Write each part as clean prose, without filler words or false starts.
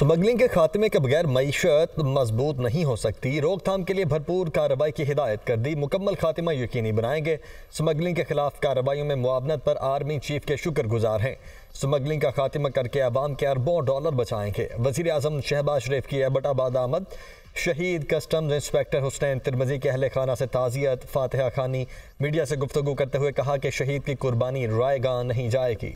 Smuggling के खात्मे के बगैर मईशत मजबूत नहीं हो सकती। रोकथाम के लिए भरपूर कार्रवाई की हिदायत कर दी। मुकम्मल खात्मा यकीनी बनाएंगे। स्मगलिंग के खिलाफ कार्रवाइयों में मुआवनत पर आर्मी चीफ के शुक्रगुजार हैं। स्मगलिंग का खात्मा करके अवाम के अरबों डॉलर बचाएंगे। वज़ीर आज़म शहबाज शरीफ की एबटाबाद आमद। शहीद कस्टम्स इंस्पेक्टर हुसैन तिरमिज़ी के अहले खाना से ताज़ियत। फातिहा खानी मीडिया से गुफ्तगू करते हुए कहा कि शहीद की कुर्बानी रायगा नहीं जाएगी।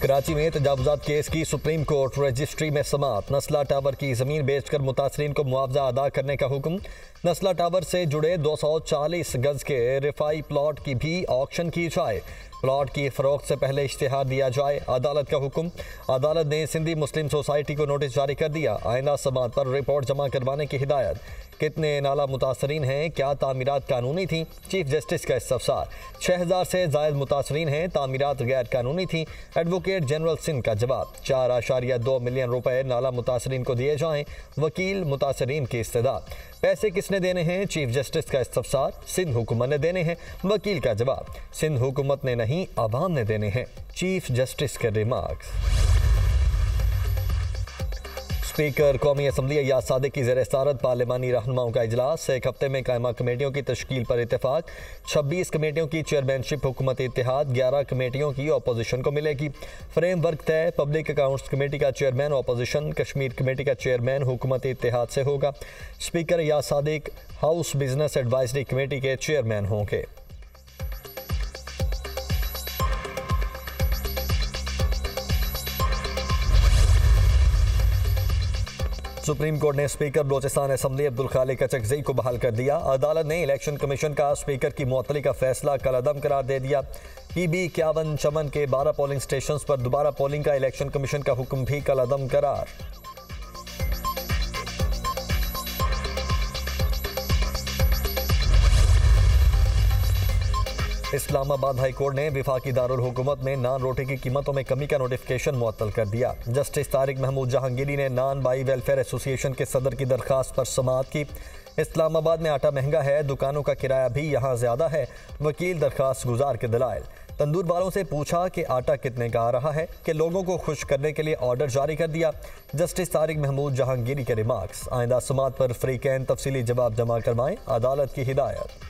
कराची में तजावुजात केस की सुप्रीम कोर्ट रजिस्ट्री में समाअत। नस्ला टावर की ज़मीन बेचकर मुतासरीन को मुआवजा अदा करने का हुक्म। नस्ला टावर से जुड़े 240 गज के रिफाई प्लॉट की भी ऑक्शन की जाए। प्लॉट की फरोख्त से पहले इश्तिहार दिया जाए। अदालत का हुक्म। अदालत ने सिंधी मुस्लिम सोसाइटी को नोटिस जारी कर दिया। आइंदा समाअत पर रिपोर्ट जमा करवाने की हिदायत। कितने नाला मुतासरीन हैं, क्या तामीरात कानूनी थी? चीफ जस्टिस का इस्तफसार। 6000 से ज़ायद मुतासरीन हैं, तामीरात गैर कानूनी थी। एडवोकेट जनरल सिंध का जवाब। 4.2 मिलियन रुपए नाला मुतासरीन को दिए जाएं। वकील मुतासरीन की इस्तदा। पैसे किसने देने हैं? चीफ जस्टिस का इस्तफसार। सिंध हुकूमत ने देने हैं। वकील का जवाब। सिंध हुकूमत ने नहीं, अवाम ने देने हैं। चीफ जस्टिस के रिमार्क्स। स्पीकर कौमी असम्बली अय्याज सादिक की ज़ेर सदारत पार्लिमानी रहनुमाओं का इजलास। एक हफ्ते में कायमा कमेटियों की तश्कील पर इत्तेफाक। 26 कमेटियों की चेयरमैनशिप हुकूमत इत्तेहाद। 11 कमेटियों की अपोजिशन को मिलेगी। फ्रेम वर्क तय। पब्लिक अकाउंट्स कमेटी का चेयरमैन अपोजिशन। कश्मीर कमेटी का चेयरमैन हुकूमत इत्तेहाद से होगा। Speaker Ayyaz Sadiq house business advisory committee के चेयरमैन होंगे। सुप्रीम कोर्ट ने स्पीकर बलोचिस्तान असम्बली अब्दुल खालिक कचकज़ई को बहाल कर दिया। अदालत ने इलेक्शन कमीशन का स्पीकर की मुअत्तली का फैसला कलअदम करार दे दिया। PB 51 चमन के 12 पोलिंग स्टेशन पर दोबारा पोलिंग का इलेक्शन कमीशन का हुक्म भी कलअदम करार। इस्लामाबाद हाई कोर्ट ने विफाकी दारुल हुकूमत में नान रोटी की कीमतों में कमी का नोटिफिकेशन मुअत्तल कर दिया। जस्टिस तारिक महमूद जहांगीरी ने नान बाई वेलफेयर एसोसिएशन के सदर की दरखास्त पर समाअत की। इस्लामाबाद में आटा महंगा है, दुकानों का किराया भी यहाँ ज़्यादा है। वकील दरखास्त गुजार के दलाइल। तंदूर वालों से पूछा कि आटा कितने का आ रहा है कि लोगों को खुश करने के लिए ऑर्डर जारी कर दिया। जस्टिस तारिक महमूद जहांगीरी के रिमार्क्स। आइंदा समाअत पर फ्रीकैन तफसीली जवाब जमा करवाएं। अदालत की हिदायत।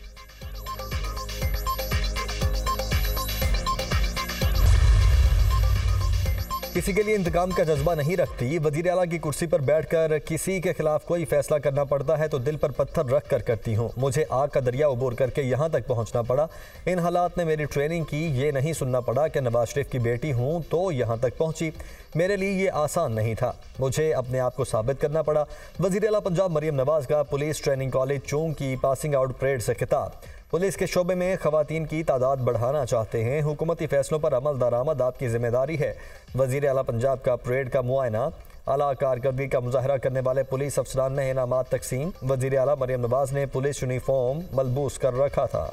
किसी के लिए इंतकाम का जज्बा नहीं रखती। वज़ीर आला की कुर्सी पर बैठकर किसी के खिलाफ कोई फैसला करना पड़ता है तो दिल पर पत्थर रख कर करती हूँ। मुझे आग का दरिया उबोर करके यहाँ तक पहुँचना पड़ा। इन हालात ने मेरी ट्रेनिंग की। ये नहीं सुनना पड़ा कि नवाज शरीफ की बेटी हूँ तो यहाँ तक पहुँची। मेरे लिए ये आसान नहीं था, मुझे अपने आप को साबित करना पड़ा। वज़ीर आला पंजाब मरियम नवाज का पुलिस ट्रेनिंग कॉलेज चूंग की पासिंग आउट परेड से खिताब। पुलिस के शोबे में खवातीन की तादाद बढ़ाना चाहते हैं। हुकूमती फैसलों पर अमल दरामद आपकी जिम्मेदारी है। वज़ीर आला पंजाब का परेड का मुआयना। आला कारकर्दगी का मुजाहरा करने वाले पुलिस अफसरान में इनामात तकसीम। वज़ीर आला मरियम नवाज ने पुलिस यूनिफॉर्म मलबूस कर रखा था।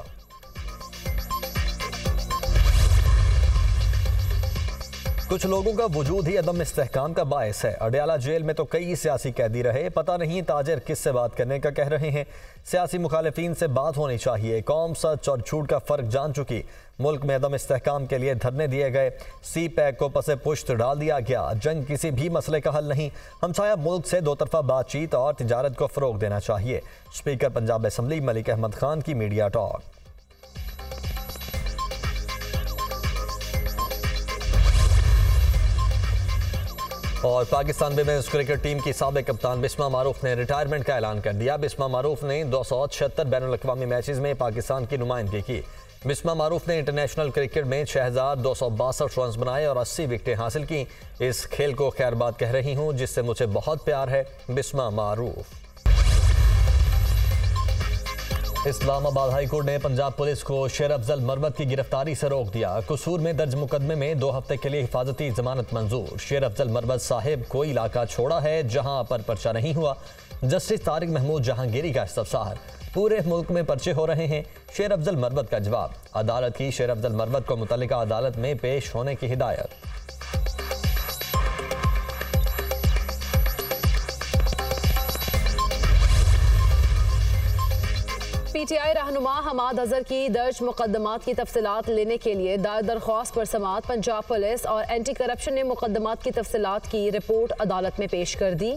कुछ लोगों का वजूद ही अदम इस्तेहकाम का बायस है। अडयाला जेल में तो कई सियासी कैदी रहे, पता नहीं ताजिर किससे बात करने का कह रहे हैं। सियासी मुखालिफिन से बात होनी चाहिए। कौम सच और झूठ का फ़र्क जान चुकी। मुल्क में अदम इस्तेहकाम के लिए धरने दिए गए। सी पैक को पसे पुश्त डाल दिया गया। जंग किसी भी मसले का हल नहीं। हमसाया मुल्क से दो तरफा बातचीत और तिजारत को फ़रोग देना चाहिए। स्पीकर पंजाब असम्बली मलिक अहमद खान की मीडिया टॉक। और पाकिस्तान विमेंस क्रिकेट टीम की साबिक कप्तान बिस्मा मारूफ ने रिटायरमेंट का ऐलान कर दिया। बिस्मा मारूफ ने 276 बैनुल-अक़वामी मैचेस में पाकिस्तान की नुमाइंदगी की। बिस्मा मारूफ ने इंटरनेशनल क्रिकेट में 6262 रन बनाए और 80 विकेटें हासिल की। इस खेल को खैरबाद कह रही हूँ जिससे मुझे बहुत प्यार है। बिस्मा मारूफ। इस्लामाबाद हाई कोर्ट ने पंजाब पुलिस को शेर अफजल मरवत की गिरफ्तारी से रोक दिया। कसूर में दर्ज मुकदमे में 2 हफ्ते के लिए हिफाजती जमानत मंजूर। शेर अफजल मरवत साहिब कोई इलाका छोड़ा है जहां पर पर्चा नहीं हुआ। जस्टिस तारिक महमूद जहांगीरी का इस्तफसार। पूरे मुल्क में पर्चे हो रहे हैं। शेर अफजल मरवत का जवाब। अदालत की शेर अफजल मरवत को मुतल्लिका अदालत में पेश होने की हिदायत। PTI रहनुमा हमाद अजहर की दर्ज मुकदमात की तफसीलात लेने के लिए दरख्वास्त पर समात पंजाब पुलिस और एंटी करप्शन ने मुकदमात की तफसीलात की रिपोर्ट अदालत में पेश कर दी।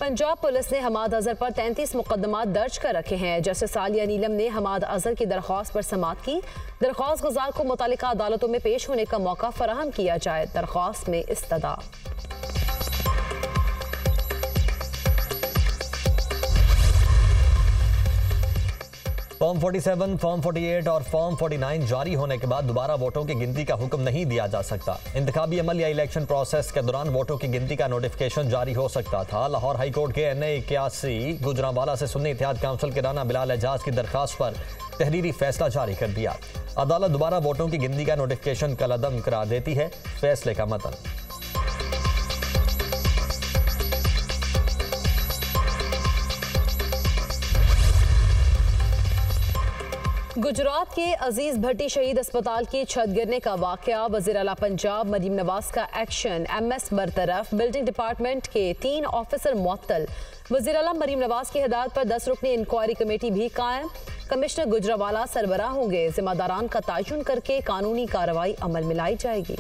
पंजाब पुलिस ने हमाद अजहर पर 33 मुकदमात दर्ज कर रखे हैं। जस्टिस आलिया नीलम ने हमाद अजहर की दरख्वास्त पर समात की। दरख्वास्त गुजार को मुतालिका अदालतों में पेश होने का मौका फराहम किया जाए। दरख्वास्त में इस्तदा फॉर्म 47, फॉर्म 48 और फॉर्म 49 जारी होने के बाद दोबारा वोटों की गिनती का हुक्म नहीं दिया जा सकता। इंतखाबी अमल या इलेक्शन प्रोसेस के दौरान वोटों की गिनती का नोटिफिकेशन जारी हो सकता था। लाहौर हाई कोर्ट के NA 81 गुजरांवाला से सुन्नी इत्तेहाद काउंसिल के राना बिलाल एजाज की दरखास्त पर तहरीरी फैसला जारी कर दिया। अदालत दोबारा वोटों की गिनती का नोटिफिकेशन कलअदम करार देती है। फैसले का मतन गुजरात के अजीज भट्टी शहीद अस्पताल की छत गिरने का वाकया, वज़ीर आला पंजाब मरीम नवाज का एक्शन, MS बरतरफ, बिल्डिंग डिपार्टमेंट के 3 ऑफिसर मुअत्तल। वज़ीर आला मरीम नवाज की हिदायत पर 10 रुकनी इंक्वायरी कमेटी भी कायम। कमिश्नर गुजरांवाला सरबराह होंगे। जिम्मेदारान का तयन करके कानूनी कार्रवाई अमल में लाई जाएगी।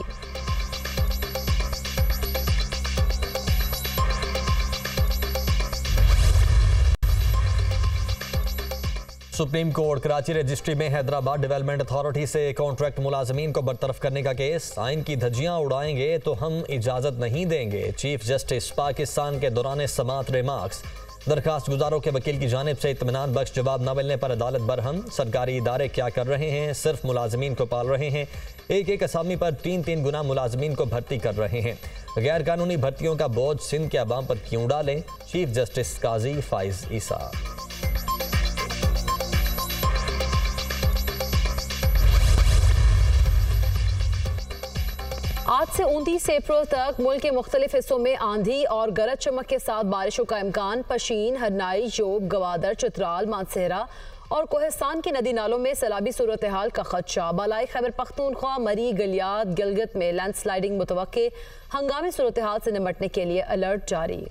सुप्रीम कोर्ट कराची रजिस्ट्री में हैदराबाद डेवलपमेंट अथॉरिटी से कॉन्ट्रैक्ट मुलाजमीन को बरतरफ करने का केस। आइन की धज्जियां उड़ाएंगे तो हम इजाजत नहीं देंगे। चीफ जस्टिस पाकिस्तान के दौरान समात रिमार्क्स। दरखास्त गुजारों के वकील की जानिब से इत्मीनान बख्श जवाब न मिलने पर अदालत बरहम। सरकारी इदारे क्या कर रहे हैं? सिर्फ मुलाजमीन को पाल रहे हैं। एक असामी पर 3 गुना मुलाजमीन को भर्ती कर रहे हैं। गैर कानूनी भर्तियों का बोझ सिंध के अवाम पर क्यों डालें? चीफ जस्टिस काजी फाइज ईसा। आज से 29 अप्रैल तक मुल्क के मुख्तलिफ हिस्सों में आंधी और गरज चमक के साथ बारिशों का इम्कान। पशीन, हरनाई, जोब, गवादर, चित्राल, मानसेहरा और कोहिस्तान के नदी नालों में सैलाबी सूरत हाल का खदशा। बालाई खैबर पख्तूनख्वा, मरी, गलियात, गिलगित में लैंडस्लाइडिंग मुतवक्के। हंगामी सूरत हाल से निमटने के लिए अलर्ट जारी।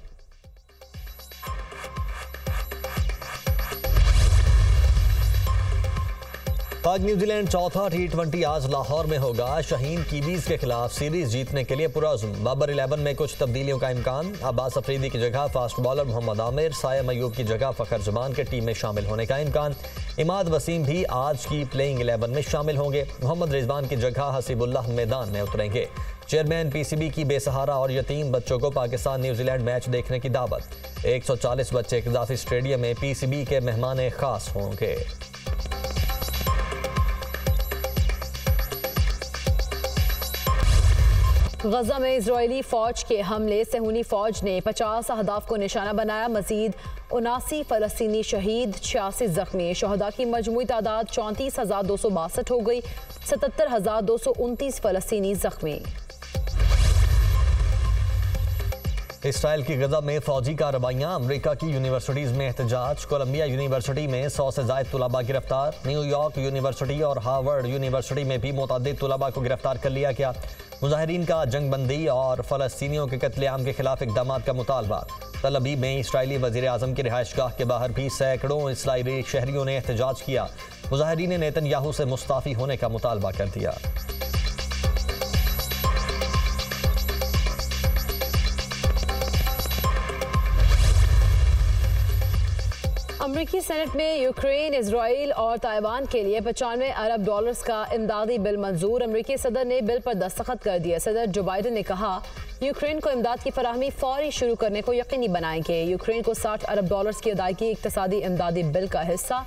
पाक न्यूजीलैंड चौथा T20 आज लाहौर में होगा। शाहीन कीवीज के खिलाफ सीरीज जीतने के लिए पुरअज़्म। बाबर 11 में कुछ तब्दीलियों का इम्कान। अब्बास अफरीदी की जगह फास्ट बॉलर मोहम्मद आमिर, सायम अयूब की जगह फ़खर जमान के टीम में शामिल होने का इम्कान। इमाद वसीम भी आज की प्लेइंग 11 में शामिल होंगे। मोहम्मद रिजवान की जगह हसीबुल्लाह मैदान में उतरेंगे। चेयरमैन PCB की बेसहारा और यतीम बच्चों को पाकिस्तान न्यूजीलैंड मैच देखने की दावत। 140 बच्चे कज़ाफी स्टेडियम में PCB के मेहमान खास होंगे। गजा में इजरायली फौज के हमले, सेहूनी फौज ने 50 अहदाफ को निशाना बनाया। मजीद 79 फलस्तीनी शहीद, 86 जख्मी। शहदा की मजमूई तादाद 34,262 हो गई। 77,229 फलस्तीनी जख्मी। इसराइल की गजा में फौजी कार्रवाइयाँ। अमरीका की यूनिवर्सिटीज़ में एहतजाज। कोलंबिया यूनिवर्सिटी में 100 से ज़ायद तुलबा गिरफ्तार। न्यूयॉर्क यूनिवर्सिटी और हार्वर्ड यूनिवर्सिटी में भी मुतअद्दिद तुलबा को गिरफ्तार कर लिया गया। मुजाहिरीन का जंगबंदी और फ़लस्तीनियों के कत्लेआम के खिलाफ इक़दाम का मुतालबा। तल अबीब में इसराइली वज़ीर आज़म की रिहाइशगाह के बाहर भी सैकड़ों इसराइली शहरियों ने एहतजाज किया। मुजाहिरीन ने नेतन्याहू से मुस्ताफ़ी होने का मुतालबा कर दिया। अमरीकी सेनेट में यूक्रेन, इजराइल और ताइवान के लिए 95 अरब डॉलर्स का इमदादी बिल मंजूर। अमरीकी सदर ने बिल पर दस्तखत कर दिया। सदर जो बाइडन ने कहा, यूक्रेन को इमदाद की फराहमी फौरी शुरू करने को यकीनी बनाएंगे। यूक्रेन को 60 अरब डॉलर्स की अदायगी इक्तसादी इमदादी बिल का हिस्सा।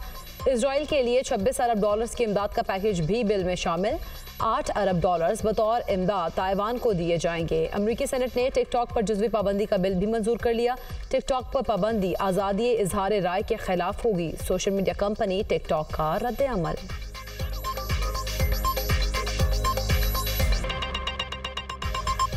इसराइल के लिए 26 अरब डॉलर्स की इमदाद का पैकेज भी बिल में शामिल। 8 अरब डॉलर्स बतौर इमदाद ताइवान को दिए जाएंगे। अमरीकी सेनेट ने टिकटॉक पर जुज़वी पाबंदी का बिल भी मंजूर कर लिया। टिकटॉक पर पाबंदी आज़ादी इजहार राय के खिलाफ होगी। सोशल मीडिया कंपनी टिकटॉक का रद्द अमल।